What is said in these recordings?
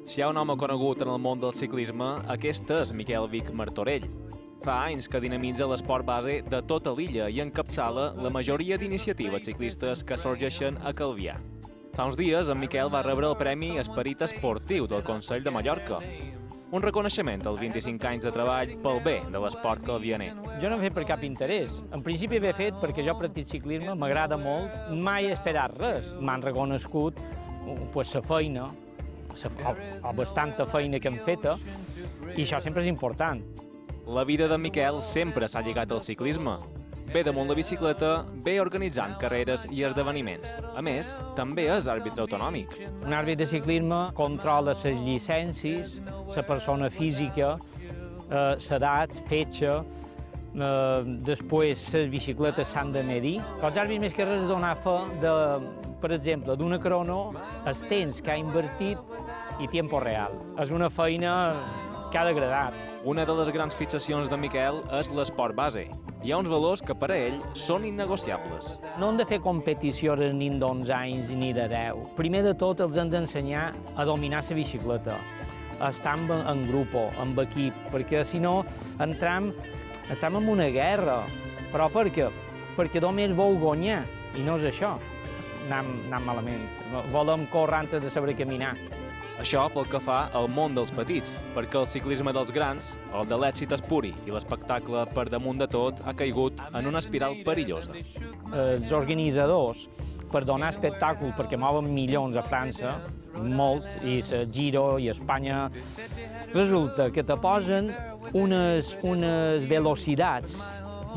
Si hi ha un home conegut en el món del ciclisme, aquest és Miquel Vic Martorell. Fa anys que dinamitza l'esport base de tota l'illa i encapçala la majoria d'iniciatives ciclistes que sorgeixen a Calvià. Fa uns dies, en Miquel va rebre el Premi Esperit Esportiu del Consell de Mallorca, un reconeixement als 25 anys de treball pel bé de l'esport calvianer. Jo no he fet per cap interès. En principi he fet perquè jo practic ciclisme, m'agrada molt, mai he esperat res. M'han reconegut la feina, la bastanta feina que hem feta, i això sempre és important. La vida de Miquel sempre s'ha lligat al ciclisme. Ve damunt la bicicleta, ve organitzant carreres i esdeveniments. A més, també és àrbitre autonòmic. Un àrbitre de ciclisme controla les llicències, la persona física, l'edat, fetge, després les bicicletes s'han de medir. Els àrbitres més que res donar fe, per exemple, d'una crono, el temps que ha invertit i temps real. És una feina que ha d'agradar. Una de les grans fixacions de Miquel és l'esport base. Hi ha uns valors que per a ell són innegociables. No hem de fer competicions ni d'11 anys ni de 10. Primer de tot els hem d'ensenyar a dominar la bicicleta, a estar en grup, en equip, perquè si no entrem en una guerra. Però per què? Perquè només vol guanyar, i no és això. Anem malament. Volem córrer antes de saber caminar. Això pel que fa al món dels petits, perquè el ciclisme dels grans, el de l'èxit espuri i l'espectacle per damunt de tot, ha caigut en una espiral perillosa. Els organitzadors, per donar espectacle, perquè mouen milions a França, molt, i el Giro i Espanya, resulta que te posen unes velocitats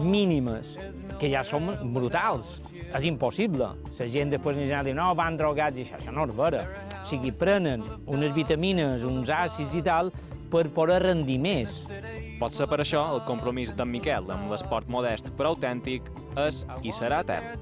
mínimes que ja són brutals. És impossible. La gent després ens diu, no, van drogats, i això no és vera. O sigui, prenen unes vitamines, uns àcids i tal, per poder rendir més. Potser per això el compromís d'en Miquel amb l'esport modest però autèntic és i serà etern.